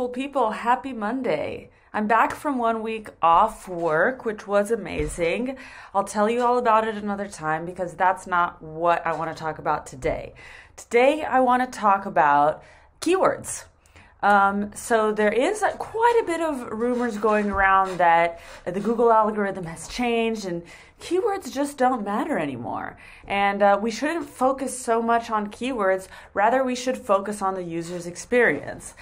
beautiful people. Happy Monday. I'm back from 1 week off work, which was amazing. I'll tell you all about it another time because that's not what I want to talk about today. Today, I want to talk about keywords. So there is quite a bit of rumors going around that the Google algorithm has changed and keywords just don't matter anymore. And we shouldn't focus so much on keywords. Rather, we should focus on the user's experience.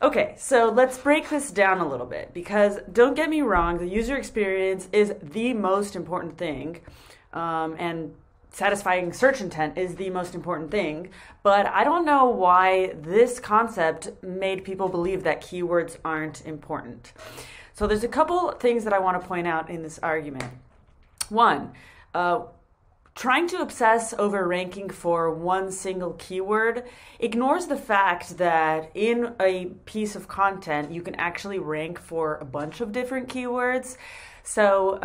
Okay, so let's break this down a little bit because don't get me wrong, the user experience is the most important thing, and satisfying search intent is the most important thing, but I don't know why this concept made people believe that keywords aren't important. So there's a couple things that I want to point out in this argument. One, trying to obsess over ranking for one single keyword ignores the fact that in a piece of content, you can actually rank for a bunch of different keywords. So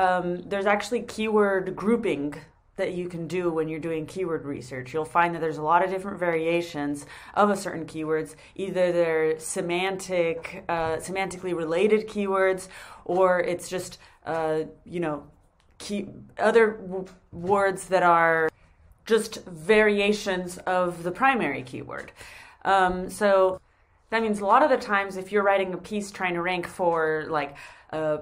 there's actually keyword grouping that you can do when you're doing keyword research. You'll find that there's a lot of different variations of a certain keywords. Either they're semantically related keywords, or it's just, other words that are just variations of the primary keyword. So that means a lot of the times if you're writing a piece trying to rank for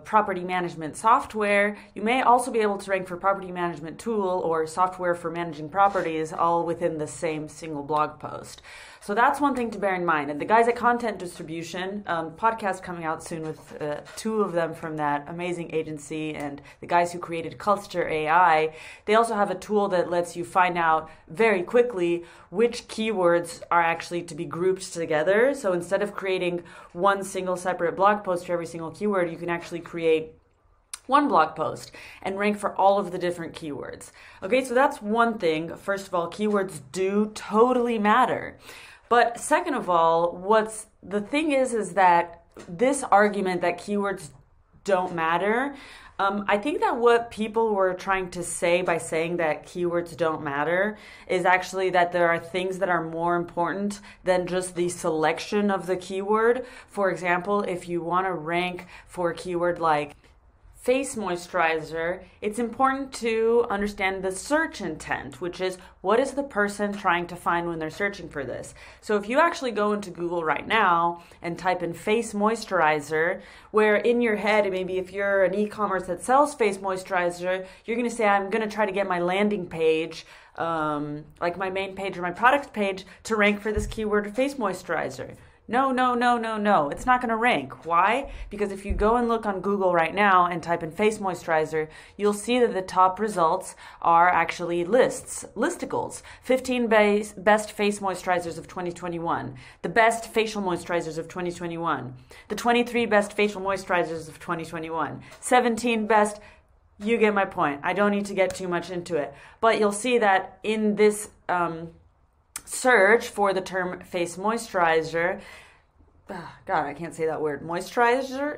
property management software, you may also be able to rank for property management tool or software for managing properties all within the same single blog post. So that's one thing to bear in mind. And the guys at Content Distribution, podcast coming out soon with two of them from that amazing agency, and the guys who created Culture AI, they also have a tool that lets you find out very quickly which keywords are actually to be grouped together. So instead of creating one single separate blog post for every single keyword, you can actually create one blog post and rank for all of the different keywords. Okay, so that's one thing. First of all, keywords do totally matter. But second of all, what's the thing is that this argument that keywords don't matter, I think that what people were trying to say by saying that keywords don't matter is actually that there are things that are more important than just the selection of the keyword. For example, if you want to rank for a keyword like face moisturizer, it's important to understand the search intent, which is what is the person trying to find when they're searching for this. So if you actually go into Google right now and type in face moisturizer, where in your head, maybe if you're an e-commerce that sells face moisturizer, you're going to say, I'm going to try to get my landing page, like my main page or my product page, to rank for this keyword face moisturizer. No. It's not going to rank. Why? Because if you go and look on Google right now and type in face moisturizer, you'll see that the top results are actually listicles. 15 best face moisturizers of 2021. The best facial moisturizers of 2021. The 23 best facial moisturizers of 2021. 17 best. You get my point. I don't need to get too much into it. But you'll see that in this search for the term face moisturizer, God, I can't say that word, moisturizer,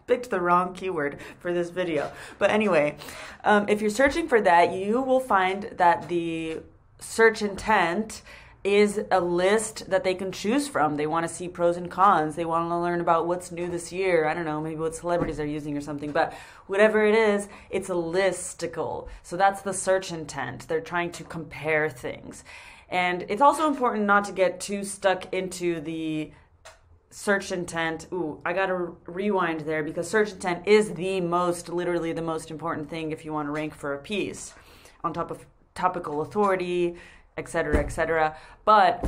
picked the wrong keyword for this video. But anyway, if you're searching for that, you will find that the search intent is a list that they can choose from. They want to see pros and cons. They want to learn about what's new this year. I don't know, maybe what celebrities are using or something. But whatever it is, it's a listicle. So that's the search intent. They're trying to compare things. And it's also important not to get too stuck into the search intent. Ooh, I got to rewind there because search intent is literally the most important thing if you want to rank for a piece on top of topical authority, etc. But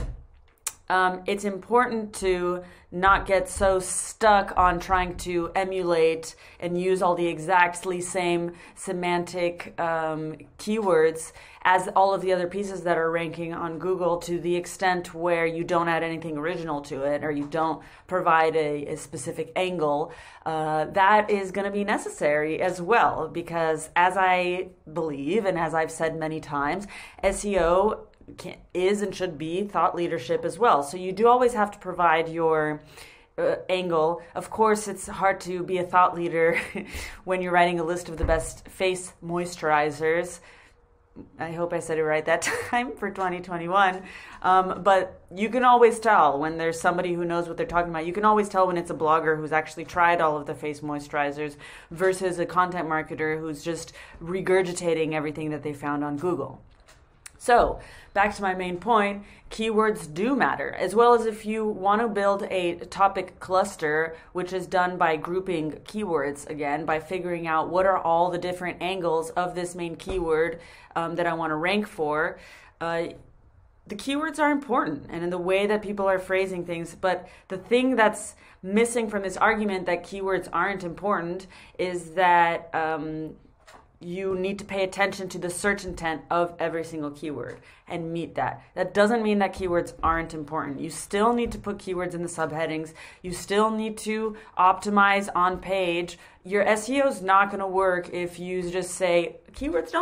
it's important to not get so stuck on trying to emulate and use all the exactly same semantic keywords as all of the other pieces that are ranking on Google, to the extent where you don't add anything original to it or you don't provide a specific angle. That is going to be necessary as well, because as I believe and as I've said many times, SEO is and should be thought leadership as well. So you do always have to provide your angle. Of course, it's hard to be a thought leader when you're writing a list of the best face moisturizers. I hope I said it right that time for 2021. But you can always tell when there's somebody who knows what they're talking about. You can always tell when it's a blogger who's actually tried all of the face moisturizers versus a content marketer who's just regurgitating everything that they found on Google. So, back to my main point, keywords do matter, as well as if you want to build a topic cluster, which is done by grouping keywords, again, by figuring out what are all the different angles of this main keyword that I want to rank for. The keywords are important and in the way that people are phrasing things, but the thing that's missing from this argument that keywords aren't important is that you need to pay attention to the search intent of every single keyword and meet that. That doesn't mean that keywords aren't important. You still need to put keywords in the subheadings. You still need to optimize on page. Your SEO is not going to work if you just say keywords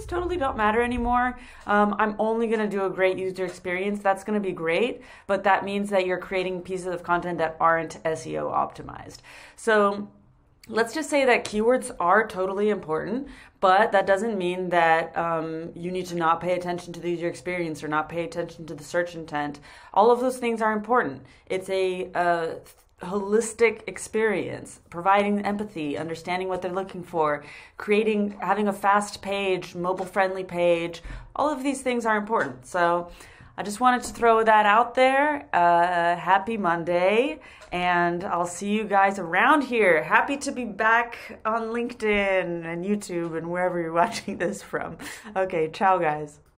totally don't matter anymore. I'm only going to do a great user experience. That's going to be great, but that means that you're creating pieces of content that aren't SEO optimized. So let's just say that keywords are totally important, but that doesn't mean that you need to not pay attention to the user experience or not pay attention to the search intent. All of those things are important. It's a holistic experience, providing empathy, understanding what they're looking for, having a fast page, mobile-friendly page. All of these things are important. So I just wanted to throw that out there. Happy Monday, and I'll see you guys around here. Happy to be back on LinkedIn and YouTube and wherever you're watching this from. Okay, ciao guys.